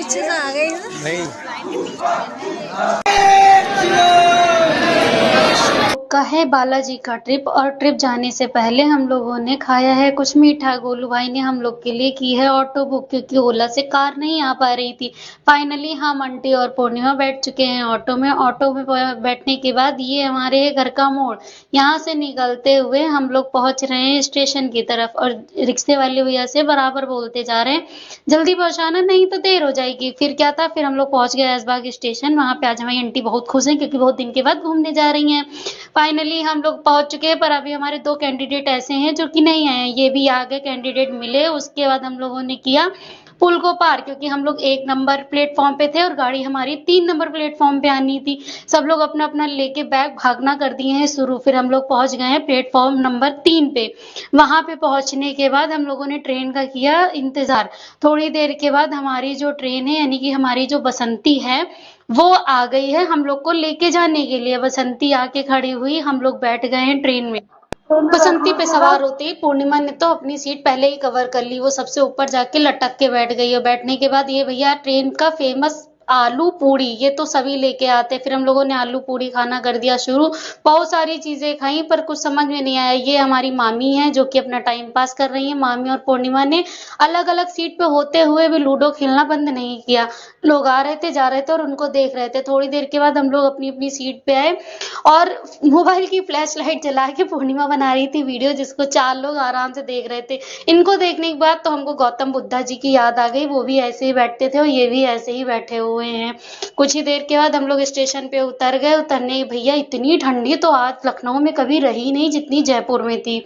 पीछे से आ गई नहीं। का है बालाजी का ट्रिप और ट्रिप जाने से पहले हम लोगों ने खाया है कुछ मीठा। गोलू भाई ने हम लोग के लिए की है ऑटो बुक, क्योंकि ओला से कार नहीं आ पा रही थी। फाइनली हम आंटी और पूर्णिमा बैठ चुके हैं ऑटो में। ऑटो में बैठने के बाद ये हमारे घर का मोड़, यहाँ से निकलते हुए हम लोग पहुंच रहे हैं स्टेशन की तरफ और रिक्शे वाले भैया से बराबर बोलते जा रहे हैं जल्दी पहुंचाना नहीं तो देर हो जाएगी। फिर क्या था, फिर हम लोग पहुंच गए ऐशबाग स्टेशन। वहां पे आज हमारी आंटी बहुत खुश हैं क्योंकि बहुत दिन के बाद घूमने जा रही हैं। फाइनली हम लोग पहुंच चुके हैं, पर अभी हमारे 2 कैंडिडेट ऐसे हैं जो कि नहीं आए हैं। ये भी आगे कैंडिडेट मिले। उसके बाद हम लोगों ने किया पुल को पार, क्योंकि हम लोग 1 नंबर प्लेटफॉर्म पे थे और गाड़ी हमारी 3 नंबर प्लेटफॉर्म पे आनी थी। सब लोग अपना अपना लेके बैग भागना कर दिए हैं शुरू। फिर हम लोग पहुंच गए हैं प्लेटफॉर्म नंबर 3 पे। वहां पे पहुंचने के बाद हम लोगों ने ट्रेन का किया इंतजार। थोड़ी देर के बाद हमारी जो ट्रेन है, यानी कि हमारी जो बसंती है, वो आ गई है हम लोग को लेके जाने के लिए। बसंती आके खड़ी हुई, हम लोग बैठ गए हैं ट्रेन में। बसंती पे सवार होते ही पूर्णिमा ने तो अपनी सीट पहले ही कवर कर ली। वो सबसे ऊपर जाके लटक के बैठ गई। और बैठने के बाद ये भैया ट्रेन का फेमस आलू पूड़ी, ये तो सभी लेके आते। फिर हम लोगों ने आलू पूड़ी खाना कर दिया शुरू। बहुत सारी चीजें खाई पर कुछ समझ में नहीं आया। ये हमारी मामी है जो कि अपना टाइम पास कर रही है। मामी और पूर्णिमा ने अलग अलग सीट पे होते हुए भी लूडो खेलना बंद नहीं किया। लोग आ रहे थे, जा रहे थे और उनको देख रहे थे। थोड़ी देर के बाद हम लोग अपनी अपनी सीट पे आए और मोबाइल की फ्लैश लाइट जला के पूर्णिमा बना रही थी वीडियो, जिसको 4 लोग आराम से देख रहे थे। इनको देखने के बाद तो हमको गौतम बुद्धा जी की याद आ गई। वो भी ऐसे ही बैठते थे और ये भी ऐसे ही बैठे हुए हैं। कुछ ही देर के बाद हम लोग स्टेशन पे उतर गए। उतरने भैया इतनी ठंडी तो आज लखनऊ में कभी रही नहीं जितनी जयपुर में थी।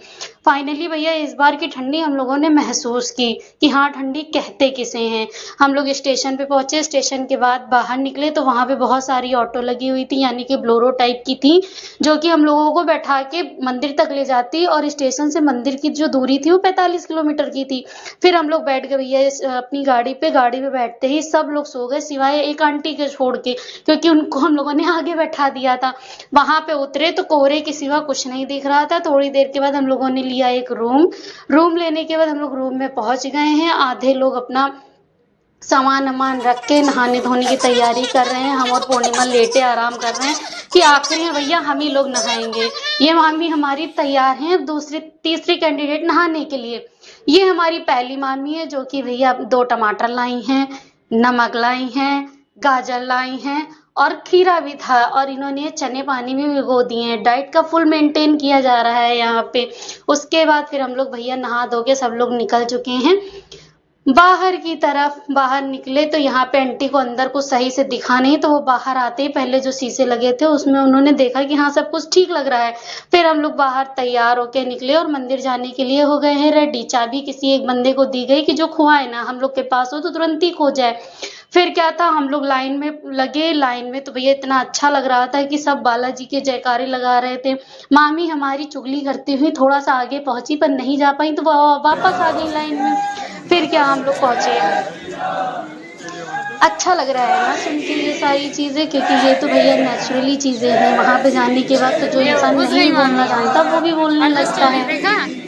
फाइनली भैया इस बार की ठंडी हम लोगों ने महसूस की कि हाँ, ठंडी कहते किसे हैं। हम लोग स्टेशन पे पहुंचे। स्टेशन के बाद बाहर निकले तो वहां पे बहुत सारी ऑटो लगी हुई थी, यानी कि ब्लोरो टाइप की थी, जो कि हम लोगों को बैठा के मंदिर तक ले जाती। और स्टेशन से मंदिर की जो दूरी थी वो 45 किलोमीटर की थी। फिर हम लोग बैठ गए भैया अपनी गाड़ी पे। गाड़ी पे बैठते ही सब लोग सो गए सिवाय एक आंटी के छोड़ के, क्योंकि उनको हम लोगों ने आगे बैठा दिया था। वहां पे उतरे तो कोहरे के सिवा कुछ नहीं दिख रहा था। थोड़ी देर के बाद हम लोगों ने लिया एक रूम लेने के बाद हम लोग रूम में पहुंच गए हैं। आधे लोग अपना सामान वामान रख के नहाने धोने की तैयारी कर रहे हैं। हम और पूर्णिमा लेटे आराम कर रहे हैं कि आखिरी में भैया हम ही लोग नहाएंगे। ये मामी हमारी तैयार हैं दूसरी तीसरी कैंडिडेट नहाने के लिए। ये हमारी पहली मामी है जो कि भैया 2 टमाटर लाई हैं, नमक लाई हैं, गाजर लाई हैं और खीरा भी था। और इन्होंने चने पानी में भिगो दिए हैं। डाइट का फुल मेंटेन किया जा रहा है यहाँ पे। उसके बाद फिर हम लोग भैया नहा धो के सब लोग निकल चुके हैं बाहर की तरफ। बाहर निकले तो यहाँ पे आंटी को अंदर कुछ सही से दिखा नहीं, तो वो बाहर आते ही पहले जो शीशे लगे थे उसमें उन्होंने देखा कि हाँ सब कुछ ठीक लग रहा है। फिर हम लोग बाहर तैयार होके निकले और मंदिर जाने के लिए हो गए हैं रेडी। चाबी किसी एक बंदे को दी गई कि जो खुआए ना, हम लोग के पास हो तो तुरंत ही खो जाए। फिर क्या था, हम लोग लाइन में लगे। लाइन में तो भैया इतना अच्छा लग रहा था कि सब बालाजी के जयकारे लगा रहे थे। मामी हमारी चुगली करती हुई थोड़ा सा आगे पहुंची पर नहीं जा पाई तो वापस आ गई लाइन में। फिर क्या, हम लोग पहुंचे। अच्छा लग रहा है ना सुन के ये सारी चीजें, क्योंकि ये तो भैया नेचुरली चीजें हैं। वहां पे जाने के बाद तो जो इंसान नहीं बोलना जानता वो भी बोलने लगता है।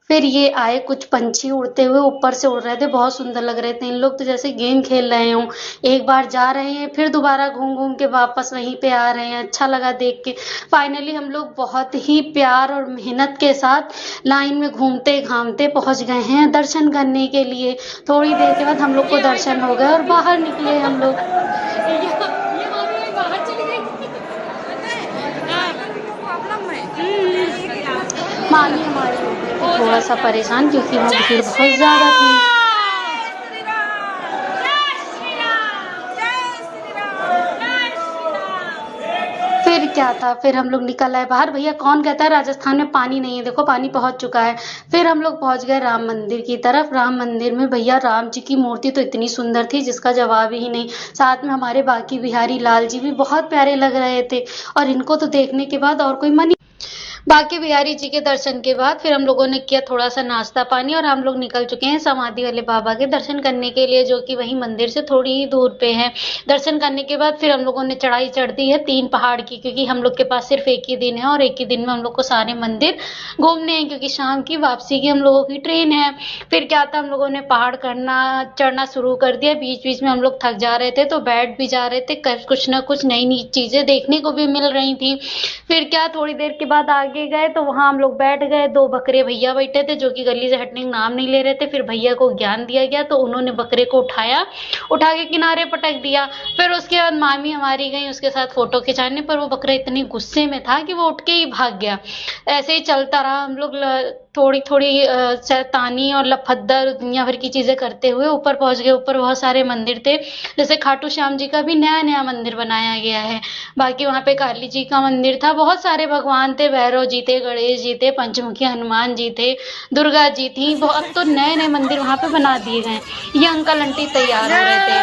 फिर ये आए कुछ पंछी उड़ते हुए, ऊपर से उड़ रहे थे, बहुत सुंदर लग रहे थे। इन लोग तो जैसे गेम खेल रहे हों, एक बार जा रहे हैं फिर दोबारा घूम घूम के वापस वहीं पे आ रहे हैं। अच्छा लगा देख के। फाइनली हम लोग बहुत ही प्यार और मेहनत के साथ लाइन में घूमते घामते पहुंच गए हैं दर्शन करने के लिए। थोड़ी देर के बाद हम लोग को दर्शन हो गए और बाहर निकले हम लोग। मामी हमारी हो गई थी थोड़ा सा परेशान क्योंकि वहाँ भीड़ बहुत ज्यादा थी। फिर क्या था, फिर हम लोग निकल आए बाहर। भैया कौन कहता है राजस्थान में पानी नहीं है, देखो पानी पहुंच चुका है। फिर हम लोग पहुंच गए राम मंदिर की तरफ। राम मंदिर में भैया राम जी की मूर्ति तो इतनी सुंदर थी जिसका जवाब ही नहीं। साथ में हमारे बाकी बिहारी लाल जी भी बहुत प्यारे लग रहे थे और इनको तो देखने के बाद और कोई मन बाकी बिहारी जी के दर्शन के बाद फिर हम लोगों ने किया थोड़ा सा नाश्ता पानी और हम लोग निकल चुके हैं समाधि वाले बाबा के दर्शन करने के लिए, जो कि वहीं मंदिर से थोड़ी ही दूर पे है। दर्शन करने के बाद फिर हम लोगों ने चढ़ाई चढ़ दी है 3 पहाड़ की, क्योंकि हम लोग के पास सिर्फ एक ही दिन है और एक ही दिन में हम लोग को सारे मंदिर घूमने हैं, क्योंकि शाम की वापसी की हम लोगों की ट्रेन है। फिर क्या था, हम लोगों ने पहाड़ चढ़ना शुरू कर दिया। बीच बीच में हम लोग थक जा रहे थे तो बैठ भी जा रहे थे, कुछ ना कुछ नई नई चीजें देखने को भी मिल रही थी। फिर क्या, थोड़ी देर के बाद आगे गए तो वहां हम लोग बैठ गए। 2 बकरे भैया बैठे थे जो कि गली से हटने का नाम नहीं ले रहे थे। फिर भैया को ज्ञान दिया गया तो उन्होंने बकरे को उठा के किनारे पटक दिया। फिर उसके बाद मामी हमारी गई उसके साथ फोटो खिंचाने, पर वो बकरा इतनी गुस्से में था कि वो उठ के ही भाग गया। ऐसे ही चलता रहा। हम लोग थोड़ी थोड़ी शैतानी और लफद्दर दुनिया भर की चीजें करते हुए ऊपर पहुंच गए। ऊपर बहुत सारे मंदिर थे, जैसे खाटू श्याम जी का भी नया नया मंदिर बनाया गया है। बाकी वहां पे काली जी का मंदिर था, बहुत सारे भगवान थे, भैरव जी थे, गणेश जी थे, पंचमुखी हनुमान जी थे, दुर्गा जी थी। अब तो नए नए मंदिर वहां पे बना दिए गए। ये अंकल आंटी तैयार हो रहे थे।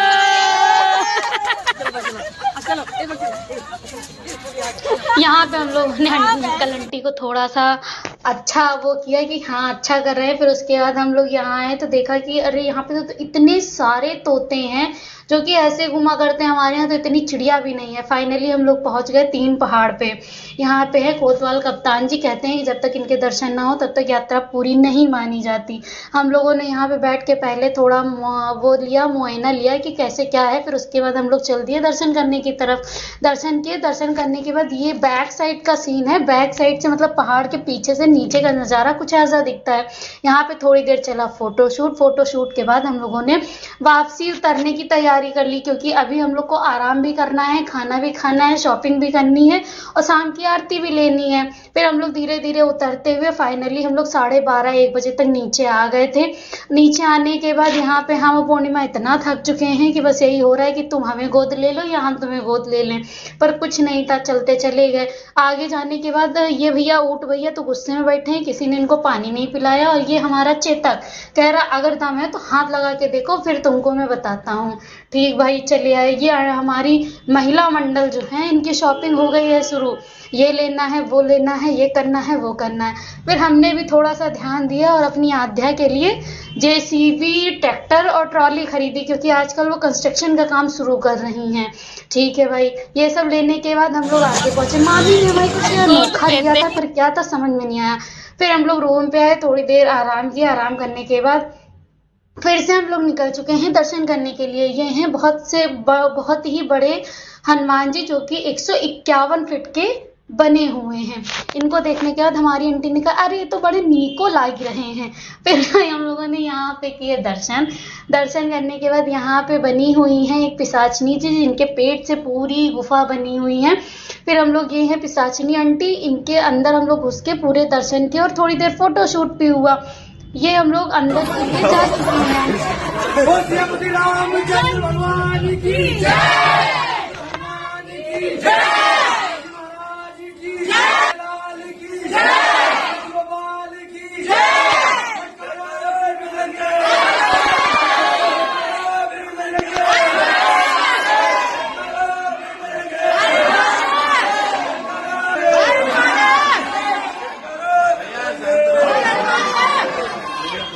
यहाँ पे हम लोगों ने अंकल आंटी को थोड़ा सा अच्छा वो किया कि हाँ अच्छा कर रहे हैं। फिर उसके बाद हम लोग यहाँ आए तो देखा कि अरे यहाँ पे तो इतने सारे तोते हैं जो कि ऐसे घुमा करते हैं। हमारे यहाँ तो इतनी चिड़िया भी नहीं है। फाइनली हम लोग पहुंच गए 3 पहाड़ पे। यहाँ पे है कोतवाल कप्तान जी, कहते हैं कि जब तक इनके दर्शन ना हो तब तक यात्रा पूरी नहीं मानी जाती। हम लोगों ने यहाँ पे बैठ के पहले थोड़ा वो लिया, मुआयना लिया कि कैसे क्या है। फिर उसके बाद हम लोग चल दिए दर्शन करने की तरफ। दर्शन किए, दर्शन करने के बाद ये बैक साइड का सीन है। बैक साइड से मतलब पहाड़ के पीछे से नीचे का नज़ारा कुछ ऐसा दिखता है। यहाँ पे थोड़ी देर चला फोटोशूट के बाद हम लोगों ने वापसी उतरने की तैयारी कर ली, क्योंकि अभी हम लोग को आराम भी करना है, खाना भी खाना है, शॉपिंग भी करनी है और शाम की आरती भी लेनी है। फिर हम लोग धीरे धीरे उतरते हुए फाइनली हम लोग 12:30-1 बजे तक नीचे आ गए थे। नीचे आने के बाद यहाँ पे हम पूर्णिमा इतना थक चुके हैं कि बस यही हो रहा है कि तुम हमें गोद ले लो या हम तुम्हें गोद ले लें, पर कुछ नहीं था, चलते चले गए। आगे जाने के बाद ये भैया ऊँट भैया तो गुस्से में बैठे हैं, किसी ने इनको पानी नहीं पिलाया। और ये हमारा चेतक कह रहा अगर दम है तो हाथ लगा के देखो, फिर तुमको मैं बताता हूँ। ठीक भाई, चले आए। ये हमारी महिला मंडल जो है इनकी शॉपिंग हो गई है शुरू। ये लेना है, वो लेना है, ये करना है, वो करना है। फिर हमने भी थोड़ा सा ध्यान दिया और अपनी आध्या के लिए जेसीबी, ट्रैक्टर और ट्रॉली खरीदी, क्योंकि आजकल वो कंस्ट्रक्शन का काम शुरू कर रही हैं। ठीक है भाई, ये सब लेने के बाद हम लोग आगे पहुंचे। मामी ने हमारी कुछ अनोखा लिया था, पर क्या था समझ में नहीं आया। फिर हम लोग रूम पे आए, थोड़ी देर आराम किया। आराम करने के बाद फिर से हम लोग निकल चुके हैं दर्शन करने के लिए। ये हैं बहुत ही बड़े हनुमान जी, जो कि 151 फीट के बने हुए हैं। इनको देखने के बाद हमारी आंटी ने कहा अरे ये तो बड़े नीको लाग रहे हैं। फिर हम लोगों ने यहाँ पे किए दर्शन करने के बाद यहाँ पे बनी हुई है एक पिशाचनी जी, जिनके पेट से पूरी गुफा बनी हुई है। फिर हम लोग ये है पिशाचनी आंटी, इनके अंदर हम लोग घुस के पूरे दर्शन किए और थोड़ी देर फोटोशूट भी हुआ। ये हम लोग अंदर के लिए जा चुके हैं। भगवान की जय।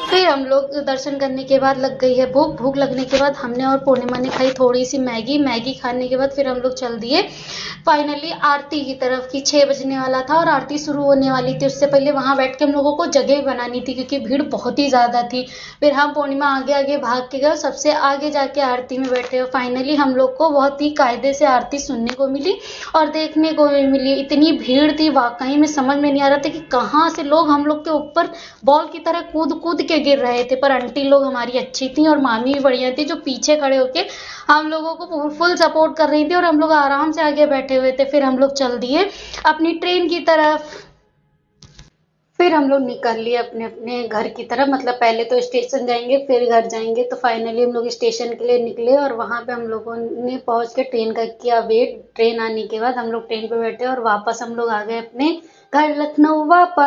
फिर हम लोग दर्शन करने के बाद लग गई है भूख लगने के बाद हमने और पूर्णिमा ने खाई थोड़ी सी मैगी खाने के बाद फिर हम लोग चल दिए फाइनली आरती की तरफ की। 6 बजने वाला था और आरती शुरू होने वाली थी। उससे पहले वहां बैठ के हम लोगों को जगह बनानी थी, क्योंकि भीड़ बहुत ही ज्यादा थी। फिर हम पूर्णिमा आगे भाग के गए, सबसे आगे जाके आरती में बैठे। और फाइनली हम लोग को बहुत ही कायदे से आरती सुनने को मिली और देखने को भी मिली। इतनी भीड़ थी, वाकई में समझ में नहीं आ रहा था कि कहाँ से लोग हम लोग के ऊपर बॉल की तरह कूद के गिर रहे थे। पर आंटी लोग हमारी अच्छी थी और मामी भी बढ़िया थी, जो पीछे खड़े होके हम लोगों को फुल सपोर्ट कर रही थी और हम लोग आराम से आगे बैठे हुए थे। फिर हम लोग चल दिए अपनी ट्रेन की तरफ। फिर हम लोग निकल लिए अपने अपने घर की तरफ, मतलब पहले तो स्टेशन जाएंगे फिर घर जाएंगे। तो फाइनली हम लोग स्टेशन के लिए निकले और वहां पे हम लोगों ने पहुंच के ट्रेन का किया वेट। ट्रेन आने के बाद हम लोग ट्रेन पे बैठे और वापस हम लोग आ गए अपने घर लखनऊ वापस।